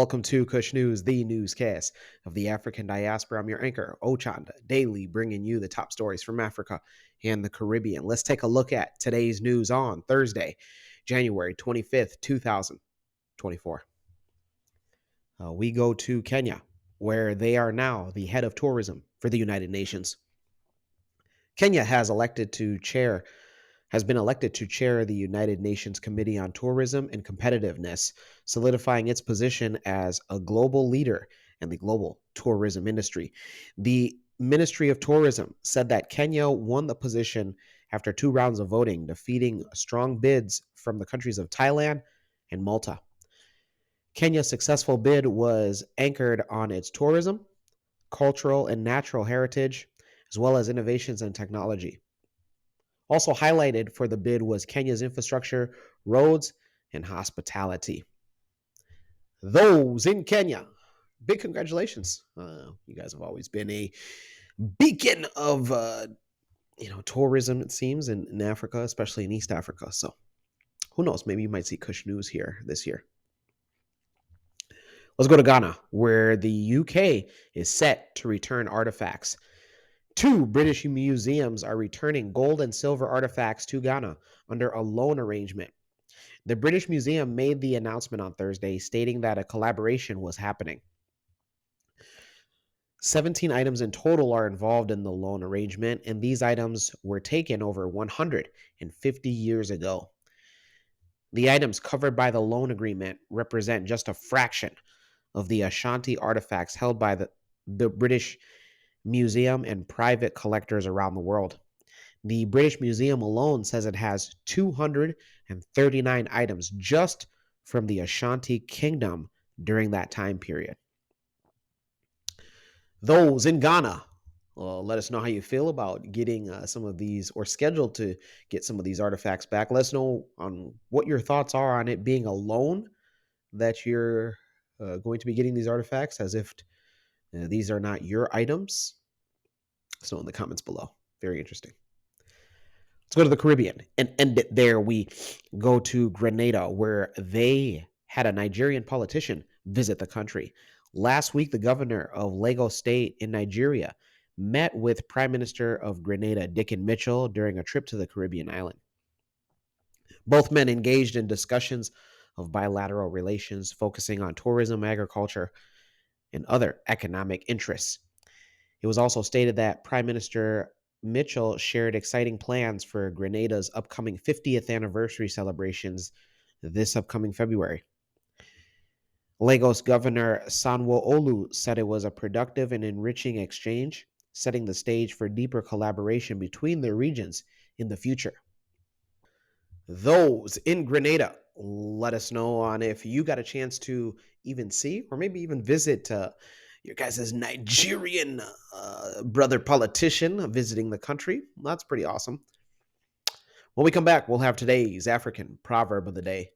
Welcome to Kush News, the newscast of the African diaspora. I'm your anchor, Ochanda, daily bringing you the top stories from Africa and the Caribbean. Let's take a look at today's news on Thursday, January 25th, 2024. We go to Kenya, where they are now the head of tourism for the United Nations. Kenya has been elected to chair the United Nations Committee on Tourism and Competitiveness, solidifying its position as a global leader in the global tourism industry. The Ministry of Tourism said that Kenya won the position after 2 rounds of voting, defeating strong bids from the countries of Thailand and Malta. Kenya's successful bid was anchored on its tourism, cultural and natural heritage, as well as innovations in technology. Also highlighted for the bid was Kenya's infrastructure, roads, and hospitality. Those in Kenya, big congratulations. You guys have always been a beacon of tourism, it seems, in Africa, especially in East Africa. So who knows? Maybe you might see Kush News here this year. Let's go to Ghana, where the UK is set to return artifacts. 2 British museums are returning gold and silver artifacts to Ghana under a loan arrangement. The British Museum made the announcement on Thursday, stating that a collaboration was happening. 17 items in total are involved in the loan arrangement, and these items were taken over 150 years ago. The items covered by the loan agreement represent just a fraction of the Ashanti artifacts held by the British Museum and private collectors around the world. The British Museum alone says it has 239 items just from the Ashanti Kingdom during that time period. Those in Ghana, let us know how you feel about getting some of these, or scheduled to get some of these artifacts back. Let us know on what your thoughts are on it being a loan that you're going to be getting these artifacts, as if these are not your items. So in the comments below. Very interesting. Let's go to the Caribbean and end it there. We go to Grenada, where they had a Nigerian politician visit the country. Last week, the governor of Lagos State in Nigeria met with Prime Minister of Grenada, Dickon Mitchell, during a trip to the Caribbean island. Both men engaged in discussions of bilateral relations, focusing on tourism, agriculture, and other economic interests. It was also stated that Prime Minister Mitchell shared exciting plans for Grenada's upcoming 50th anniversary celebrations this upcoming February. Lagos Governor Sanwo-Olu said it was a productive and enriching exchange, setting the stage for deeper collaboration between the regions in the future. Those in Grenada, let us know on if you got a chance to even see or maybe even visit your guys' Nigerian brother politician visiting the country. That's pretty awesome. When we come back, we'll have today's African proverb of the day.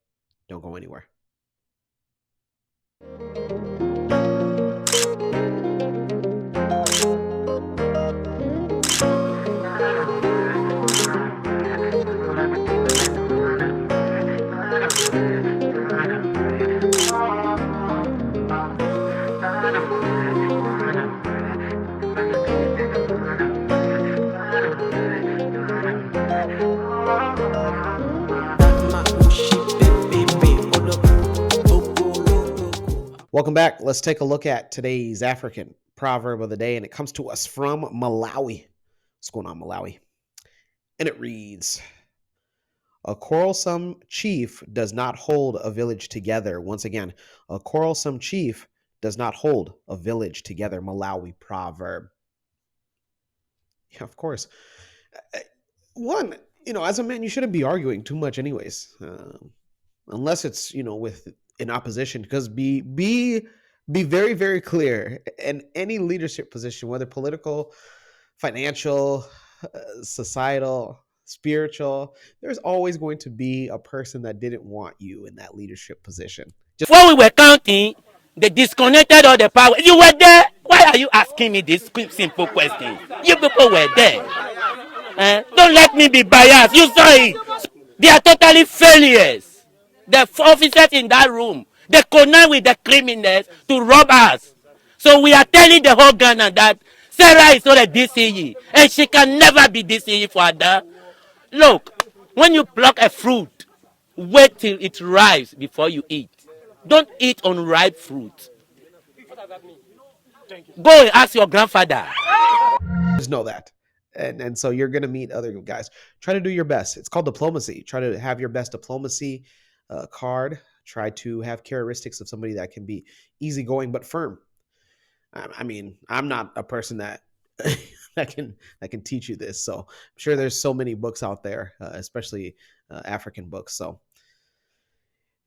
Don't go anywhere. Welcome back. Let's take a look at today's African proverb of the day, and it comes to us from Malawi. What's going on, Malawi? And it reads, a quarrelsome chief does not hold a village together. Once again, a quarrelsome chief does not hold a village together. Malawi proverb. Yeah, of course. One, as a man, you shouldn't be arguing too much anyways, unless it's, with in opposition, because be very, very clear in any leadership position, whether political, financial, societal, spiritual, there's always going to be a person that didn't want you in that leadership position. When we were counting, they disconnected all the power. You were there. Why are you asking me this simple question? You people were there. Don't let me be biased. You saw it. They are totally failures. The officers in that room, They connive with the criminals to rob us. So we are telling the whole Ghana that Sarah is not a DCE and she can never be DCE for that. Look, when you pluck a fruit, wait till it ripes before you eat. Don't eat unripe fruit. Go and ask your grandfather. Just know that. And so you're going to meet other guys. Try to do your best. It's called diplomacy. Try to have your best diplomacy card. Try to have characteristics of somebody that can be easygoing but firm. I mean, I'm not a person that that can teach you this. So I'm sure there's so many books out there, especially African books. So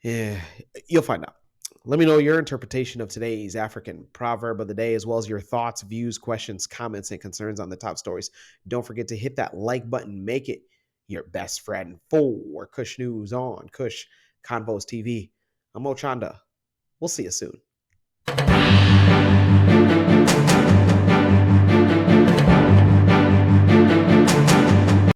yeah, you'll find out. Let me know your interpretation of today's African proverb of the day, as well as your thoughts, views, questions, comments, and concerns on the top stories. Don't forget to hit that like button. Make it your best friend for Kush News on Kush Convos TV. I'm Ochanda. We'll see you soon.